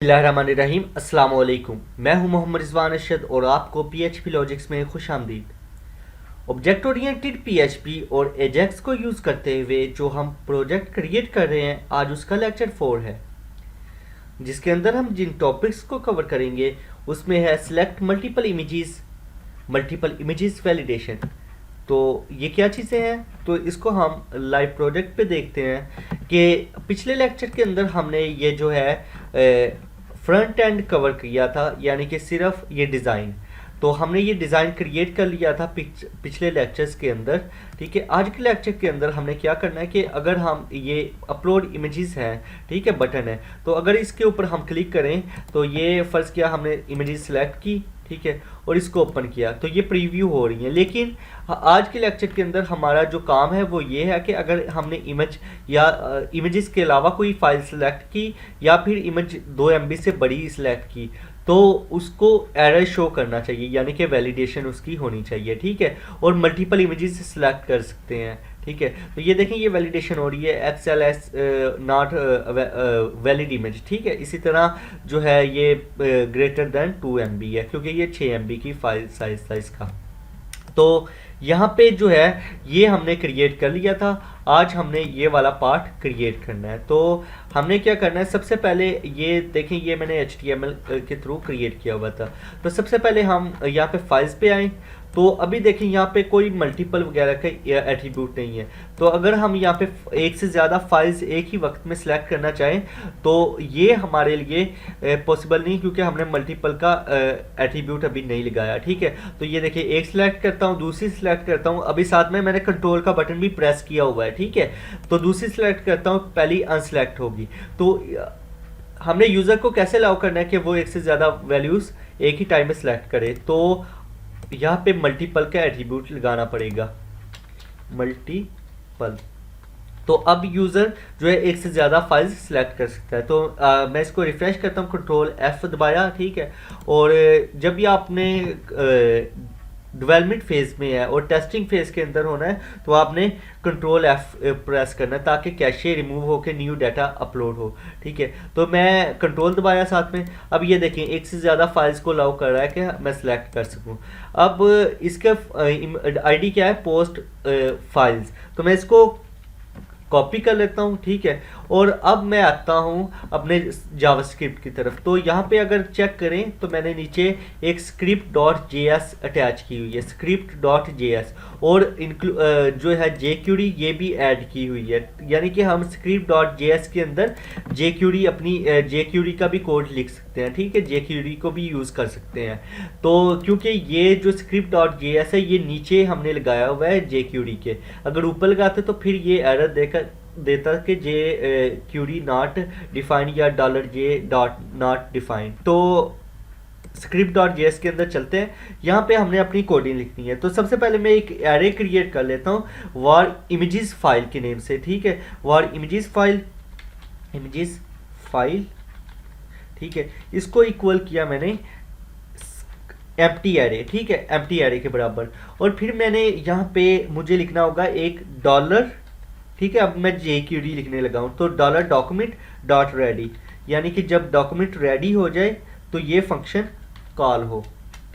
बिस्मिल्लाहिर्रहमानिर्रहीम। अस्सलाम वालेकुम। मैं हूं मोहम्मद रिजवान अरशद और आपको पीएचपी लॉजिक्स में खुश आमदीद। ऑब्जेक्ट ओरिएंटेड पीएचपी और एजेक्स को यूज़ करते हुए जो हम प्रोजेक्ट क्रिएट कर रहे हैं, आज उसका लेक्चर 4 है, जिसके अंदर हम जिन टॉपिक्स को कवर करेंगे उसमें है सिलेक्ट मल्टीपल इमेजेस वैलिडेशन। तो ये क्या चीज़ें हैं, तो इसको हम लाइव प्रोजेक्ट पे देखते हैं कि पिछले लेक्चर के अंदर हमने ये जो है फ्रंट एंड कवर किया था, यानी कि सिर्फ ये डिज़ाइन। तो हमने ये डिज़ाइन क्रिएट कर लिया था पिछले लेक्चर्स के अंदर। ठीक है, आज के लेक्चर के अंदर हमने क्या करना है कि अगर हम ये अपलोड इमेजेस हैं, ठीक है, बटन है, तो अगर इसके ऊपर हम क्लिक करें तो ये फ़र्ज़ किया हमने इमेजेस सेलेक्ट की, ठीक है, और इसको ओपन किया तो ये प्रीव्यू हो रही है। लेकिन आज के लेक्चर के अंदर हमारा जो काम है वो ये है कि अगर हमने इमेज या इमेजेस के अलावा कोई फाइल सेलेक्ट की या फिर इमेज 2 MB से बड़ी सेलेक्ट की तो उसको एरर शो करना चाहिए, यानी कि वैलिडेशन उसकी होनी चाहिए। ठीक है, और मल्टीपल इमेजेस सेलेक्ट कर सकते हैं। ठीक है, तो ये देखें ये वैलिडेशन हो रही है XLS नॉट वैलिड इमेज। ठीक है, इसी तरह जो है ये ग्रेटर देन 2 MB है, क्योंकि ये 6 MB की फाइल साइज था इसका। तो यहाँ पे जो है ये हमने क्रिएट कर लिया था। आज हमने ये वाला पार्ट क्रिएट करना है। तो हमने क्या करना है, सबसे पहले ये देखें, ये मैंने HTML के थ्रू क्रिएट किया हुआ था। तो सबसे पहले हम यहाँ पे फाइल्स पे आए, तो अभी देखें यहाँ पे कोई मल्टीपल वगैरह का एट्रीब्यूट नहीं है। तो अगर हम यहाँ पे एक से ज़्यादा फाइल्स एक ही वक्त में सिलेक्ट करना चाहें तो ये हमारे लिए पॉसिबल नहीं, क्योंकि हमने मल्टीपल का एट्रीब्यूट अभी नहीं लगाया। ठीक है, तो ये देखिए एक सिलेक्ट करता हूँ, दूसरी सिलेक्ट करता हूँ, अभी साथ में मैंने कंट्रोल का बटन भी प्रेस किया हुआ है। ठीक है, तो दूसरी सिलेक्ट करता हूँ, पहली अनसिलेक्ट होगी। तो हमने यूज़र को कैसे अलाउ करना है कि वो एक से ज़्यादा वैल्यूज़ एक ही टाइम में सिलेक्ट करे। तो यहाँ पे मल्टीपल का एट्रीब्यूट लगाना पड़ेगा, मल्टीपल। तो अब यूज़र जो है एक से ज़्यादा फाइल्स सिलेक्ट कर सकता है। तो मैं इसको रिफ्रेश करता हूँ, कंट्रोल F दबाया, ठीक है, और जब भी आपने डेवलपमेंट फेज़ में है और टेस्टिंग फेज़ के अंदर होना है तो आपने कंट्रोल F प्रेस करना है ताकि कैशे रिमूव होकर न्यू डाटा अपलोड हो। ठीक है, तो मैं कंट्रोल दबाया साथ में। अब ये देखें एक से ज़्यादा फाइल्स को अलाउ कर रहा है कि मैं सिलेक्ट कर सकूं। अब इसका ID क्या है, पोस्ट फाइल्स। तो मैं इसको कॉपी कर लेता हूँ। ठीक है, और अब मैं आता हूँ अपने जावास्क्रिप्ट की तरफ। तो यहाँ पे अगर चेक करें तो मैंने नीचे एक script.js अटैच की हुई है, script.js, और जो है jQuery ये भी ऐड की हुई है। यानी कि हम script.js के अंदर jQuery अपनी jQuery का भी कोड लिख सकते हैं। ठीक है, jQuery को भी यूज़ कर सकते हैं। तो क्योंकि ये जो script.js है ये नीचे हमने लगाया हुआ है jQuery के, अगर ऊपर लगाते तो फिर ये एरर देता कि jQuery नॉट डिफाइंड या $j नॉट डिफाइंड। तो script.js के अंदर चलते हैं। यहाँ पे हमने अपनी कोडिंग लिखनी है। तो सबसे पहले मैं एक एरे क्रिएट कर लेता हूँ var images फाइल के नेम से। ठीक है, var images फाइल, ठीक है, इसको इक्वल किया मैंने एम्प्टी एरे। ठीक है, एम्प्टी एरे के बराबर। और फिर मैंने यहाँ पे मुझे लिखना होगा एक डॉलर। ठीक है, अब मैं jQuery लिखने लगा हूँ, तो $document.ready, यानी कि जब डॉक्यूमेंट रेडी हो जाए तो ये फंक्शन कॉल हो।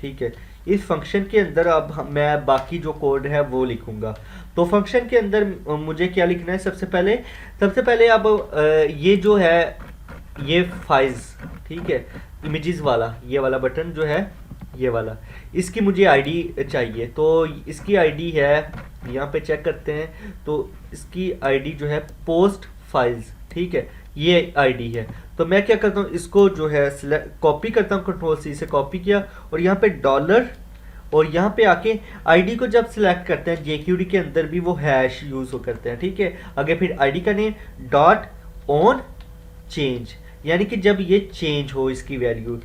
ठीक है, इस फंक्शन के अंदर अब मैं बाकी जो कोड है वो लिखूंगा। तो फंक्शन के अंदर मुझे क्या लिखना है, सबसे पहले अब ये जो है ये फाइल्स, ठीक है, इमेजेस वाला ये वाला बटन जो है ये वाला, इसकी मुझे ID चाहिए। तो इसकी ID है, यहाँ पे चेक करते हैं, तो इसकी ID जो है पोस्ट फाइल्स। ठीक है, ये ID है। तो मैं क्या करता हूँ, इसको जो है कॉपी करता हूँ, कंट्रोल C से कॉपी किया, और यहाँ पे डॉलर, और यहाँ पे आके ID को जब सिलेक्ट करते हैं jQuery के अंदर भी वो हैश यूज़ करते हैं। ठीक है, आगे फिर ID का नेम डॉट ऑन चेंज, यानी कि जब ये चेंज हो इसकी वैल्यू,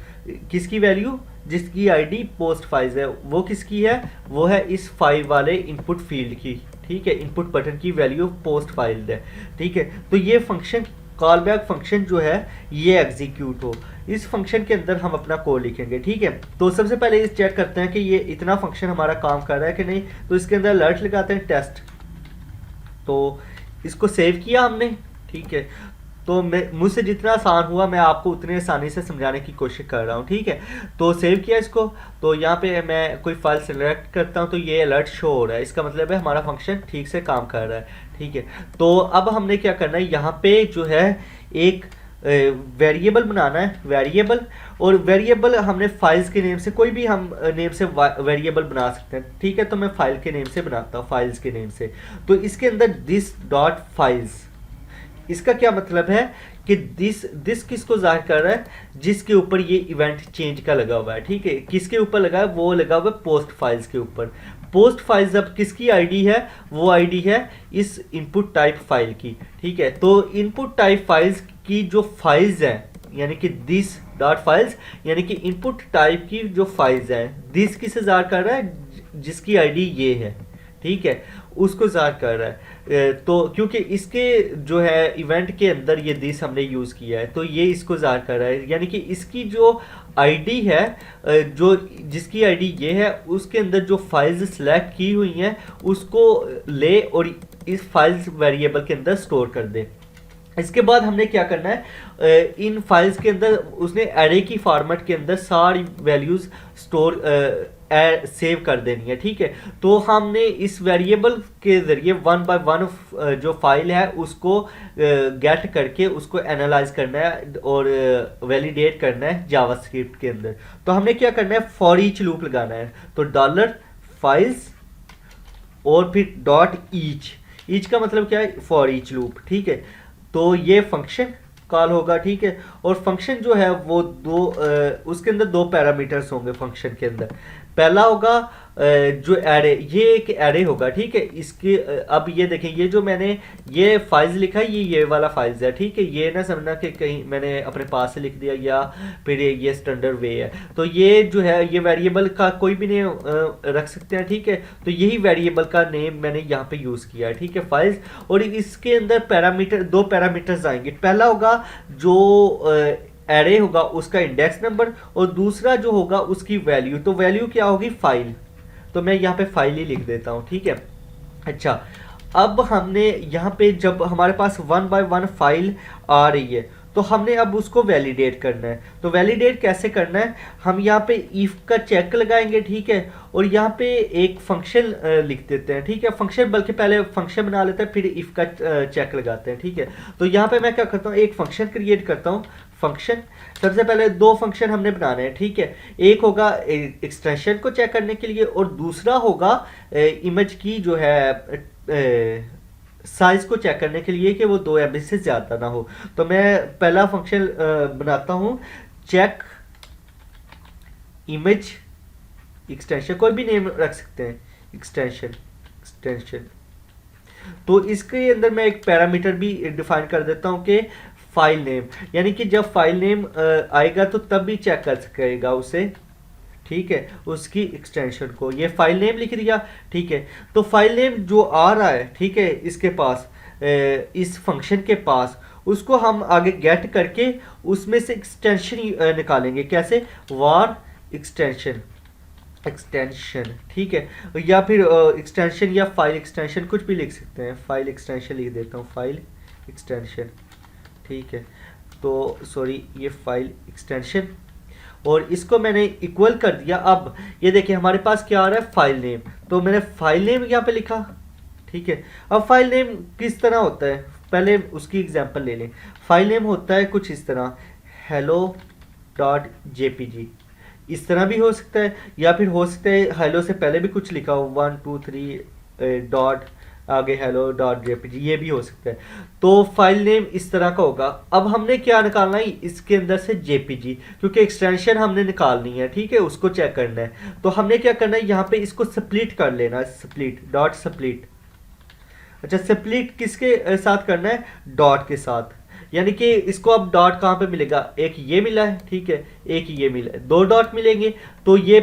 किसकी वैल्यू, जिसकी ID पोस्ट फाइल्स है, वो किसकी है, वो है इस फाइल वाले इनपुट फील्ड की। ठीक है, इनपुट बटन की वैल्यू पोस्ट फाइल है। ठीक है, तो ये फंक्शन कॉल बैक फंक्शन जो है ये एग्जीक्यूट हो, इस फंक्शन के अंदर हम अपना कोड लिखेंगे। ठीक है, तो सबसे पहले इस चेक करते हैं कि ये इतना फंक्शन हमारा काम कर रहा है कि नहीं। तो इसके अंदर अलर्ट लगाते हैं टेस्ट। तो इसको सेव किया हमने। ठीक है, तो मैं मुझसे जितना आसान हुआ मैं आपको उतने आसानी से समझाने की कोशिश कर रहा हूँ, ठीक है। तो सेव किया इसको, तो यहाँ पे मैं कोई फाइल सेलेक्ट करता हूँ तो ये अलर्ट शो हो रहा है, इसका मतलब है हमारा फंक्शन ठीक से काम कर रहा है, ठीक है। तो अब हमने क्या करना है, यहाँ पे जो है एक वेरिएबल बनाना है, वेरिएबल। और वेरिएबल हमने फाइल्स के नेम से, कोई भी हम नेम से वेरिएबल बना सकते हैं, ठीक है। तो मैं फाइल के नेम से बनाता हूँ, फाइल्स के नेम से। तो इसके अंदर दिस डॉट फाइल्स, इसका क्या मतलब है कि दिस किसको जाहिर कर रहा है, जिसके ऊपर ये इवेंट चेंज का लगा हुआ है, ठीक है। किसके ऊपर लगा है, वो लगा हुआ है पोस्ट फाइल्स के ऊपर। पोस्ट फाइल्स अब किसकी आईडी है, वो आईडी है इस इनपुट टाइप फाइल की, ठीक है। तो इनपुट टाइप फाइल्स की जो फाइल्स हैं, यानी कि दिस डॉट फाइल्स, यानी कि इनपुट टाइप की जो फाइल्स हैं, दिस किसे जाहिर कर रहा है, जिसकी आईडी ये है, ठीक है, उसको जाहिर कर रहा है। तो क्योंकि इसके जो है इवेंट के अंदर ये दिस हमने यूज़ किया है, तो ये इसको जाहिर कर रहा है, यानी कि इसकी जो आईडी है, जो जिसकी आईडी ये है, उसके अंदर जो फाइल्स सेलेक्ट की हुई हैं उसको ले और इस फाइल्स वेरिएबल के अंदर स्टोर कर दे। इसके बाद हमने क्या करना है, इन फाइल्स के अंदर उसने एरे की फॉर्मेट के अंदर सारी वैल्यूज़ स्टोर सेव कर देनी है, ठीक है। तो हमने इस वेरिएबल के ज़रिए वन बाय वन जो फाइल है उसको गेट करके उसको एनालाइज करना है और वैलिडेट करना है जावास्क्रिप्ट के अंदर। तो हमने क्या करना है, फॉर ईच लूप लगाना है। तो डॉलर फाइल्स और फिर डॉट ईच का मतलब क्या है, फॉर ईच लूप, ठीक है। तो ये फंक्शन कॉल होगा, ठीक है। और फंक्शन जो है वो उसके अंदर दो पैरामीटर्स होंगे फंक्शन के अंदर। पहला होगा जो एरे, ये एक एरे होगा, ठीक है। इसके अब ये देखें, ये जो मैंने ये फाइल्स लिखा है, ये वाला फाइल्स है, ठीक है। ये ना समझना कि कहीं मैंने अपने पास से लिख दिया या फिर ये स्टैंडर्ड वे है। तो ये जो है ये वेरिएबल का कोई भी नेम रख सकते हैं, ठीक है। तो यही वेरिएबल का नेम मैंने यहाँ पे यूज़ किया है, ठीक है, फाइल्स। और इसके अंदर पैरामीटर, दो पैरामीटर्स आएंगे। पहला होगा जो एरे होगा उसका इंडेक्स नंबर, और दूसरा जो होगा उसकी वैल्यू। तो वैल्यू क्या होगी, फाइल। तो मैं यहाँ पे फाइल ही लिख देता हूँ, ठीक है। अच्छा, अब हमने यहाँ पे जब हमारे पास वन बाय वन फाइल आ रही है तो हमने अब उसको वैलिडेट करना है। तो वैलिडेट कैसे करना है, हम यहाँ पे इफ़ का चेक लगाएंगे, ठीक है। और यहाँ पे एक फंक्शन लिख देते हैं, ठीक है। फंक्शन, बल्कि पहले फंक्शन बना लेते हैं फिर इफ़ का चेक लगाते हैं, ठीक है। तो यहाँ पे मैं क्या करता हूँ, एक फंक्शन क्रिएट करता हूँ। फंक्शन, सबसे पहले दो फंक्शन हमने बनाने हैं, ठीक है। एक होगा एक्सटेंशन को चेक करने के लिए और दूसरा होगा इमेज की जो है साइज को चेक करने के लिए कि वो 2 MB से ज़्यादा ना हो। तो मैं पहला फंक्शन बनाता हूँ, चेक इमेज एक्सटेंशन, कोई भी नेम रख सकते हैं, एक्सटेंशन। तो इसके अंदर मैं एक पैरामीटर भी डिफाइन कर देता हूँ कि फाइल नेम, यानी कि जब फाइल नेम आएगा तो तब भी चेक कर सकेगा उसे, ठीक है, उसकी एक्सटेंशन को। ये फाइल नेम लिख दिया, ठीक है। तो फाइल नेम जो आ रहा है, ठीक है, इसके पास इस फंक्शन के पास, उसको हम आगे गेट करके उसमें से एक्सटेंशन निकालेंगे। कैसे, वार एक्सटेंशन, ठीक है। या फिर एक्सटेंशन या फाइल एक्सटेंशन, कुछ भी लिख सकते हैं। फाइल एक्सटेंशन लिख देता हूँ, फाइल एक्सटेंशन, ठीक है। तो सॉरी, ये फाइल एक्सटेंशन, और इसको मैंने इक्वल कर दिया। अब ये देखिए हमारे पास क्या आ रहा है, फाइल नेम। तो मैंने फाइल नेम यहाँ पे लिखा, ठीक है। अब फाइल नेम किस तरह होता है, पहले उसकी एग्जांपल ले लें। फाइल नेम होता है कुछ इस तरह, hello.jpg, इस तरह भी हो सकता है, या फिर हो सकता है हेलो से पहले भी कुछ लिखा हो, 1 2 3 डॉट आगे hello.jpg, ये भी हो सकता है। तो फाइल नेम इस तरह का होगा। अब हमने क्या निकालना है, इसके अंदर से jpg, क्योंकि एक्सटेंशन हमने निकालनी है, ठीक है, उसको चेक करना है। तो हमने क्या करना है, यहाँ पे इसको स्प्लिट कर लेना, स्प्लिट, डॉट स्प्लिट। अच्छा, स्प्लिट किसके साथ करना है, डॉट के साथ। यानी कि इसको अब डॉट कहाँ पे मिलेगा, एक ये मिला है, ठीक है, एक ये मिला है, 2 डॉट मिलेंगे। तो ये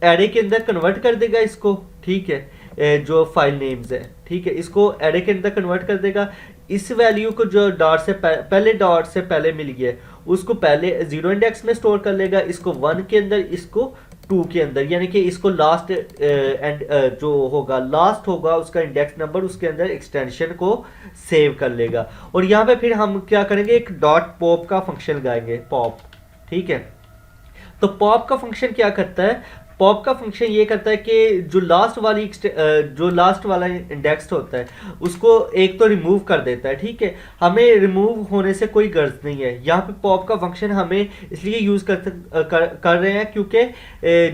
एरे के अंदर कन्वर्ट कर देगा इसको, ठीक है, जो फाइल नेम्स है, ठीक है, इसको एरे के अंदर कन्वर्ट कर देगा। इस वैल्यू को जो डॉट से पहले डॉट से पहले मिल गया उसको पहले 0 इंडेक्स में स्टोर कर लेगा, इसको 1 के अंदर, इसको टू के अंदर, यानी कि इसको लास्ट एंड जो होगा लास्ट होगा उसका इंडेक्स नंबर उसके अंदर एक्सटेंशन को सेव कर लेगा। और यहाँ पे फिर हम क्या करेंगे, एक डॉट पॉप का फंक्शन लगाएंगे, पॉप। ठीक है, तो पॉप का फंक्शन क्या करता है, पॉप का फंक्शन ये करता है कि जो लास्ट वाला इंडेक्स होता है उसको एक तो रिमूव कर देता है। ठीक है, हमें रिमूव होने से कोई गर्ज नहीं है। यहाँ पे पॉप का फंक्शन हमें इसलिए यूज़ कर रहे हैं क्योंकि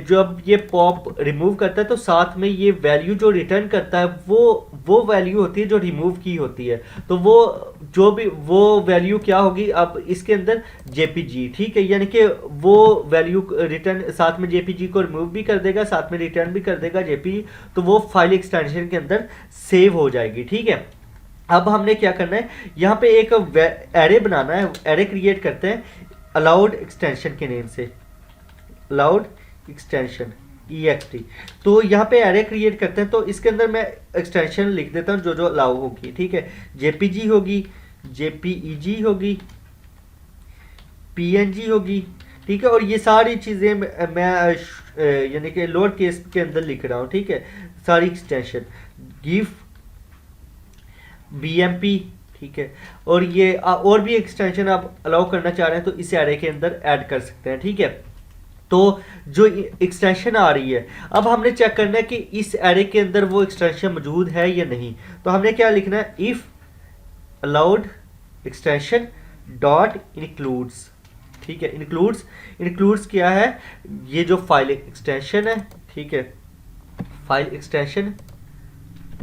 जब ये पॉप रिमूव करता है तो साथ में ये वैल्यू जो रिटर्न करता है वो वैल्यू होती है जो रिमूव की होती है। तो वो वैल्यू क्या होगी अब इसके अंदर, जेपीजी। ठीक है, यानी कि वो वैल्यू रिटर्न साथ में जेपीजी को रिमूव भी कर देगा, साथ में रिटर्न भी कर देगा जेपीजी, तो वो फाइल एक्सटेंशन के अंदर सेव हो जाएगी। ठीक है, अब हमने क्या करना है, यहाँ पे एक एरे बनाना है, एरे क्रिएट करते हैं अलाउड एक्सटेंशन के नेम से, अलाउड एक्सटेंशन ext। तो यहाँ पे एरे क्रिएट करते हैं, तो इसके अंदर मैं एक्सटेंशन लिख देता हूँ जो जो अलाउ होगी। ठीक है, जेपीजी होगी, जेपीईजी होगी, पीएनजी होगी। ठीक है, और ये सारी चीज़ें मैं यानी कि लोअर केस के अंदर लिख रहा हूँ। ठीक है, सारी एक्सटेंशन गिफ, बीएमपी। ठीक है, और ये और भी एक्सटेंशन आप अलाउ करना चाह रहे हैं तो इस एरे के अंदर ऐड कर सकते हैं। ठीक है, तो जो एक्सटेंशन आ रही है अब हमने चेक करना है कि इस एरे के अंदर वो एक्सटेंशन मौजूद है या नहीं। तो हमने क्या लिखना है, if allowed extension dot includes. ठीक है, इंक्लूड्स क्या है, ये जो फाइल एक्सटेंशन है। ठीक है, file extension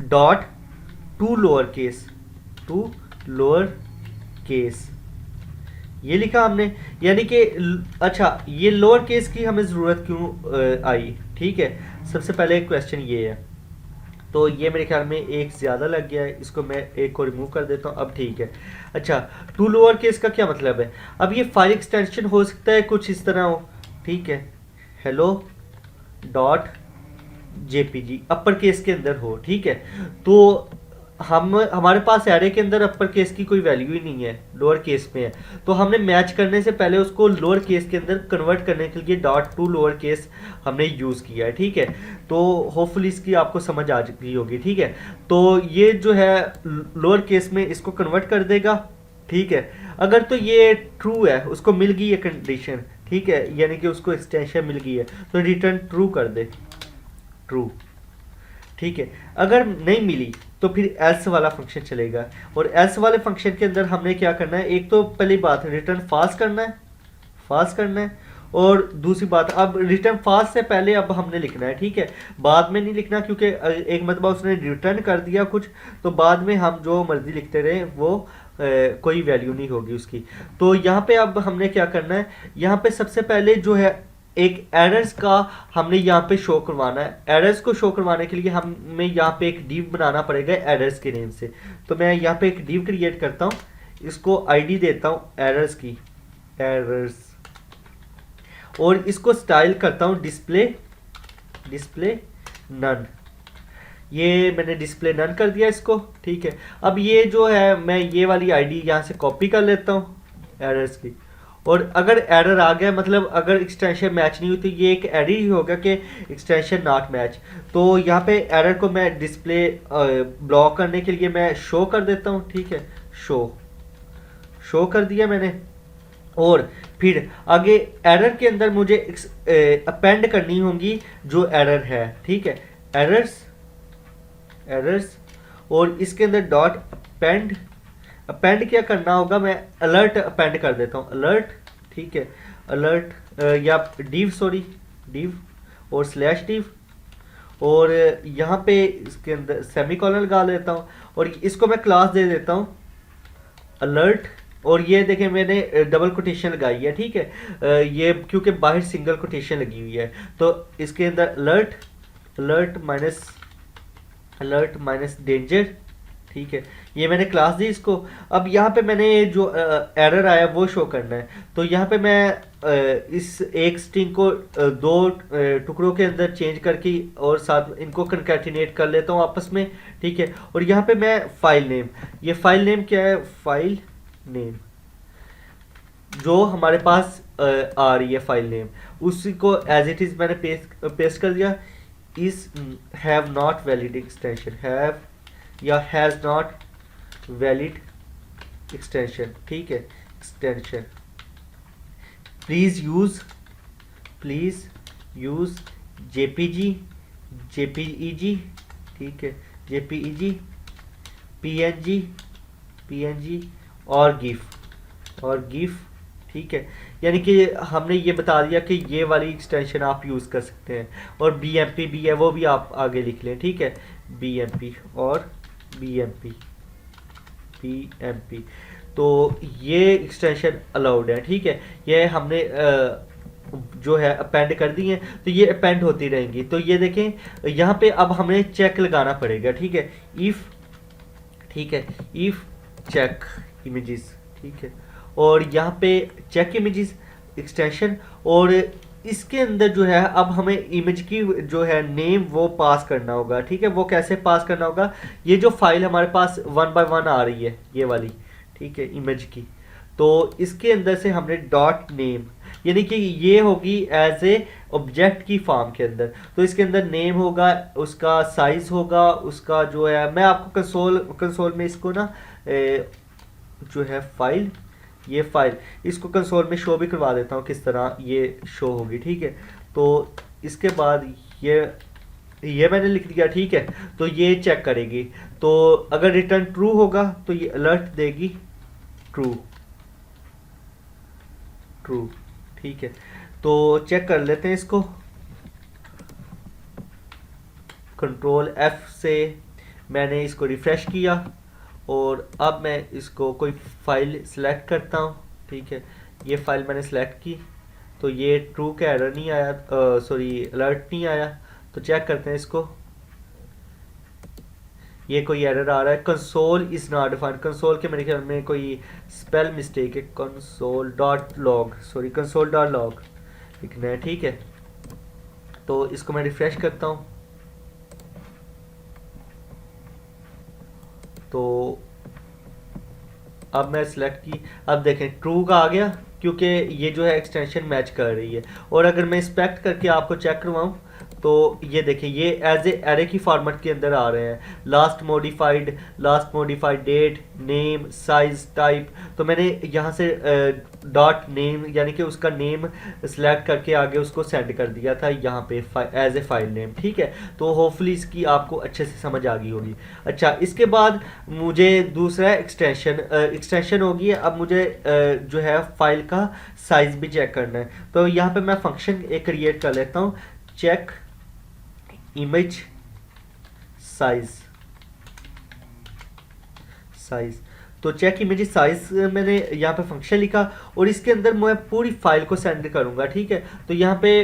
dot to lower case, ये लिखा हमने। यानी कि अच्छा, ये लोअर केस की हमें ज़रूरत क्यों आई। ठीक है, सबसे पहले क्वेश्चन ये है, तो ये मेरे ख्याल में एक ज़्यादा लग गया है, इसको मैं एक को रिमूव कर देता हूँ। अब ठीक है, अच्छा, टू लोअर केस का क्या मतलब है, अब ये फाइल एक्सटेंशन हो सकता है कुछ इस तरह हो। ठीक है, hello dot JPG upper case के अंदर हो। ठीक है, तो हमारे पास एरे के अंदर अपर केस की कोई वैल्यू ही नहीं है, लोअर केस में है। तो हमने मैच करने से पहले उसको लोअर केस के अंदर कन्वर्ट करने के लिए डॉट टू लोअर केस हमने यूज़ किया है। ठीक है, तो होपफुली इसकी आपको समझ आ गई होगी। ठीक है, तो ये जो है लोअर केस में इसको कन्वर्ट कर देगा। ठीक है, अगर तो ये ट्रू है, उसको मिल गई है कंडीशन। ठीक है, यानी कि उसको एक्सटेंशन मिल गई है, तो रिटर्न ट्रू कर दे, ट्रू। ठीक है, अगर नहीं मिली तो फिर एल्स वाला फंक्शन चलेगा, और एल्स वाले फंक्शन के अंदर हमने क्या करना है, एक तो पहली बात रिटर्न फास्ट करना है, और दूसरी बात अब रिटर्न फास्ट से पहले अब हमने लिखना है। ठीक है, बाद में नहीं लिखना, क्योंकि एक मतलब उसने रिटर्न कर दिया कुछ, तो बाद में हम जो मर्जी लिखते रहे वो कोई वैल्यू नहीं होगी उसकी। तो यहाँ पे अब हमने क्या करना है, यहाँ पे सबसे पहले जो है एक एरर्स का हमने यहाँ पे शो करवाना है। एरर्स को शो करवाने के लिए हमें यहाँ पे एक डिव बनाना पड़ेगा एरर्स के नेम से। तो मैं यहाँ पे एक डिव क्रिएट करता हूँ, इसको आईडी देता हूँ एरर्स की, एरर्स, और इसको स्टाइल करता हूँ डिस्प्ले नन। ये मैंने डिस्प्ले नन कर दिया इसको। ठीक है, अब ये जो है मैं ये वाली आईडी यहाँ से कॉपी कर लेता हूँ एरर्स की, और अगर एरर आ गया, मतलब अगर एक्सटेंशन मैच नहीं हुई, तो ये एक एरर ही होगा कि एक्सटेंशन नॉट मैच। तो यहाँ पे एरर को मैं डिस्प्ले ब्लॉक करने के लिए मैं शो कर देता हूँ। ठीक है, शो कर दिया मैंने, और फिर आगे एरर के अंदर मुझे अपेंड करनी होंगी जो एरर है। ठीक है, एरर्स, और इसके अंदर डॉट अपेंड क्या करना होगा, मैं अलर्ट अपेंड कर देता हूँ, अलर्ट। ठीक है, अलर्ट या डिव और स्लैश डिव, और यहाँ पे इसके अंदर सेमीकोलन लगा लेता हूँ, और इसको मैं क्लास दे देता हूँ अलर्ट। और ये देखें मैंने डबल कोटेशन लगाई है। ठीक है, ये क्योंकि बाहर सिंगल कोटेशन लगी हुई है, तो इसके अंदर अलर्ट माइनस डेंजर। ठीक है, ये मैंने क्लास दी इसको। अब यहाँ पे मैंने जो एरर आया वो शो करना है, तो यहाँ पे मैं इस एक स्ट्रिंग को दो टुकड़ों के अंदर चेंज करके और साथ इनको कंकैटिनेट कर लेता हूँ आपस में। ठीक है, और यहाँ पे मैं फाइल नेम, ये फाइल नेम क्या है, फाइल नेम जो हमारे पास आ रही है फाइल नेम, उसी को एज इट इज़ मैंने पेस्ट कर दिया। Is have not valid extension, have या हैज़ नॉट वैलिड एक्सटेंशन, ठीक है, extension please use JPG, JPEG, ठीक है, जेपीईजी, पीएनजी और गिफ, ठीक है। यानी कि हमने ये बता दिया कि ये वाली एक्सटेंशन आप यूज़ कर सकते हैं, और बीएमपी भी है वो भी आप आगे लिख लें, ठीक है, बीएमपी और बीएमपी। तो ये एक्सटेंशन अलाउड है, ठीक है। ये हमने जो है अपेंड कर दी है, तो ये अपेंड होती रहेंगी। तो ये देखें यहाँ पे अब हमें चेक लगाना पड़ेगा, ठीक है, इफ़, ठीक है, इफ़ चेक इमेजेस, ठीक है, और यहाँ पे चेक इमेजेस एक्सटेंशन, और इसके अंदर जो है अब हमें इमेज की जो है नेम वो पास करना होगा, ठीक है। वो कैसे पास करना होगा, ये जो फाइल हमारे पास 1 बाय 1 आ रही है ये वाली, ठीक है, इमेज की, तो इसके अंदर से हमने डॉट नेम, यानी कि ये होगी एज ए ऑब्जेक्ट की फॉर्म के अंदर, तो इसके अंदर नेम होगा, उसका साइज होगा, उसका जो है, मैं आपको कंसोल में इसको ना जो है फाइल, ये फाइल इसको कंसोल में शो भी करवा देता हूँ किस तरह ये शो होगी, ठीक है। तो इसके बाद ये मैंने लिख दिया, ठीक है। तो ये चेक करेगी, तो अगर रिटर्न ट्रू होगा तो ये अलर्ट देगी ट्रू, ठीक है। तो चेक कर लेते हैं इसको, कंट्रोल F से मैंने इसको रिफ्रेश किया, और अब मैं इसको कोई फाइल सेलेक्ट करता हूँ, ठीक है। ये फाइल मैंने सेलेक्ट की, तो ये ट्रू का एरर नहीं आया, सॉरी अलर्ट नहीं आया। तो चेक करते हैं इसको, ये कोई एरर आ रहा है, console is not defined, console के मेरे ख्याल में कोई स्पेल मिस्टेक है, कंसोल डॉट लॉग लिखना है, ठीक है। तो इसको मैं रिफ्रेश करता हूँ, तो अब मैं सेलेक्ट की, अब देखें ट्रू का आ गया, क्योंकि ये जो है एक्सटेंशन मैच कर रही है। और अगर मैं इंस्पेक्ट करके आपको चेक करवाऊँ, तो ये देखें ये एज ए एरे की फॉर्मेट के अंदर आ रहे हैं, last modified date, name, size, type. तो मैंने यहाँ से डॉट नेम यानी कि उसका नेम सेलेक्ट करके आगे उसको सेंड कर दिया था यहाँ पे एज ए फाइल नेम, ठीक है। तो होपफुली इसकी आपको अच्छे से समझ आ गई होगी। अच्छा, इसके बाद मुझे दूसरा एक्सटेंशन होगी, अब मुझे जो है फाइल का साइज भी चेक करना है। तो यहाँ पे मैं फंक्शन एक क्रिएट कर लेता हूँ, चेक इमेज साइज। तो चेक इमेज साइज मैंने यहाँ पे फंक्शन लिखा, और इसके अंदर मैं पूरी फाइल को सेंड करूँगा, ठीक है। तो यहाँ पे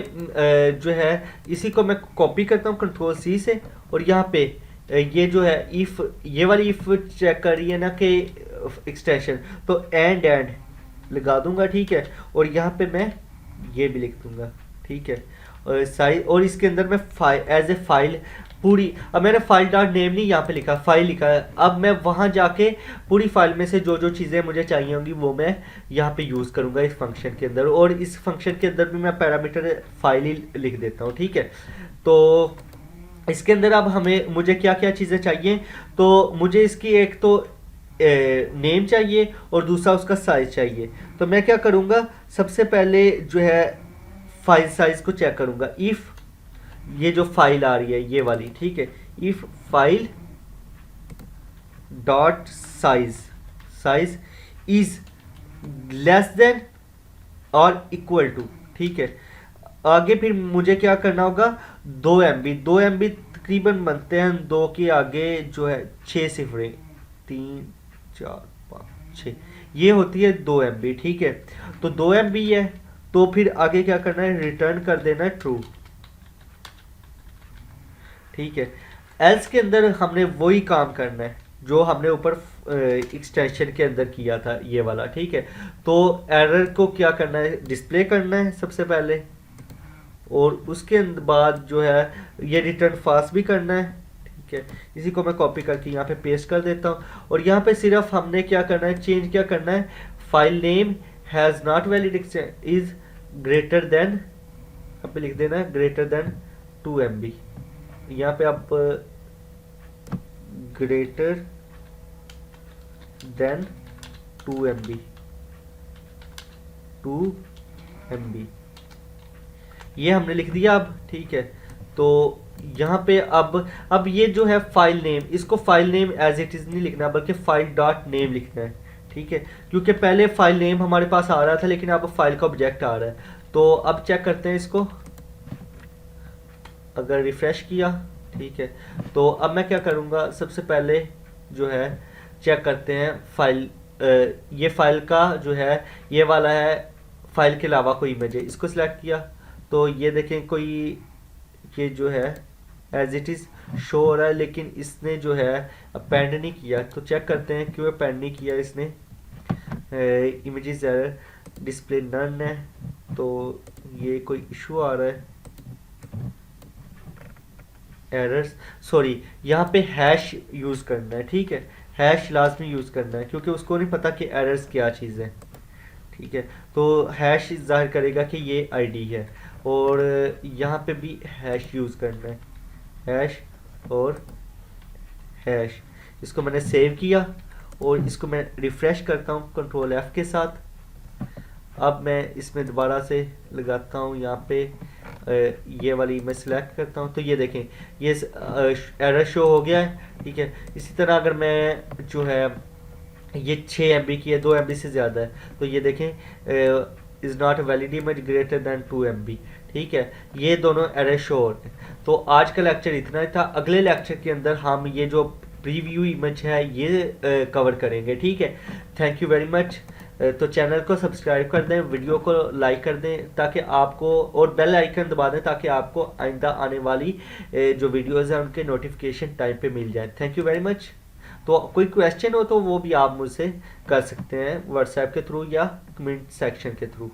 जो है इसी को मैं कॉपी करता हूँ कंट्रोल C से, और यहाँ पे ये जो है इफ़, ये वाली इफ़ चेक कर रही है ना कि एक्सटेंशन, तो एंड लगा दूंगा, ठीक है। और यहाँ पे मैं ये भी लिख दूंगा, ठीक है, और साइज, और इसके अंदर मैं एज ए फाइल पूरी, अब मैंने फाइल डॉट नेम नहीं यहाँ पे लिखा, फाइल लिखा है। अब मैं वहाँ जाके पूरी फाइल में से जो जो चीज़ें मुझे चाहिए होंगी वो मैं यहाँ पे यूज़ करूँगा इस फंक्शन के अंदर, और इस फंक्शन के अंदर भी मैं पैरामीटर फाइल ही लिख देता हूँ, ठीक है। तो इसके अंदर अब मुझे क्या क्या चीज़ें चाहिए, तो मुझे इसकी एक तो नेम चाहिए, और दूसरा उसका साइज चाहिए। तो मैं क्या करूँगा, सबसे पहले जो है फाइल साइज को चेक करूँगा, इफ़ ये जो फाइल आ रही है ये वाली, ठीक है, if file dot size is less than और इक्वल टू, ठीक है। आगे फिर मुझे क्या करना होगा, 2 MB तकरीबन बनते हैं 2 के आगे जो है 6 सिफरें, 3 4 5 6, ये होती है 2 MB, ठीक है। तो 2 MB है, तो फिर आगे क्या करना है, रिटर्न कर देना है ट्रू, ठीक है। एल्स के अंदर हमने वही काम करना है जो हमने ऊपर एक्सटेंशन के अंदर किया था ये वाला, ठीक है। तो एरर को क्या करना है, डिस्प्ले करना है सबसे पहले, और उसके बाद जो है ये रिटर्न फास्ट भी करना है, ठीक है। इसी को मैं कॉपी करके यहाँ पे पेस्ट कर देता हूँ, और यहाँ पे सिर्फ हमने क्या करना है, चेंज क्या करना है, file name has not valid is greater than, यहाँ पे लिख देना ग्रेटर देन 2 MB। यहाँ पे आप ग्रेटर देन 2 MB, 2 MB ये हमने लिख दिया अब, ठीक है। तो यहाँ पे अब ये जो है फाइल नेम, इसको file name as it is नहीं लिखना बल्कि फाइल डॉट नेम लिखना है, ठीक है। क्योंकि पहले फाइल नेम हमारे पास आ रहा था लेकिन अब फाइल का ऑब्जेक्ट आ रहा है। तो अब चेक करते हैं इसको, अगर रिफ्रेश किया, ठीक है। तो अब मैं क्या करूँगा, सबसे पहले जो है चेक करते हैं फाइल, ये फाइल का जो है ये वाला है, फाइल के अलावा कोई इमेज है, इसको सिलेक्ट किया तो ये देखें कोई ये जो है एज इट इज़ शो हो रहा है लेकिन इसने जो है अपेंड नहीं किया। तो चेक करते हैं क्यों अपेंड नहीं किया इसने। इमेजेस एरर डिस्प्ले नन है, तो ये कोई इशू आ रहा है, एरर्स, सॉरी यहाँ पे हैश यूज़ करना है, ठीक है। हैश लाजमी यूज़ करना है क्योंकि उसको नहीं पता कि एरर्स क्या चीज़ है, ठीक है। तो हैश जाहिर करेगा कि ये आईडी है, और यहाँ पे भी हैश यूज़ करना है, हैश और हैश। इसको मैंने सेव किया और इसको मैं रिफ़्रेश करता हूँ कंट्रोल F के साथ। अब मैं इसमें दोबारा से लगाता हूँ, यहाँ पे ये वाली मैं सिलेक्ट करता हूँ तो ये देखें ये एरर शो हो गया है, ठीक है। इसी तरह अगर मैं जो है ये 6 MB की है, 2 MB से ज़्यादा है, तो ये देखें is not valid image greater than 2 MB, ठीक है। ये दोनों एरर शो हो रहे हैं। तो आज का लेक्चर इतना ही था। अगले लेक्चर के अंदर हम ये जो प्रीव्यू इमेज है ये कवर करेंगे, ठीक है। Thank you very much. तो चैनल को सब्सक्राइब कर दें, वीडियो को लाइक कर दें ताकि आपको, और बेल आइकन दबा दें ताकि आपको आइंदा आने वाली जो वीडियोज़ हैं उनके नोटिफिकेशन टाइम पे मिल जाए। Thank you very much. तो कोई क्वेश्चन हो तो वो भी आप मुझसे कर सकते हैं व्हाट्सएप के थ्रू या कमेंट सेक्शन के थ्रू।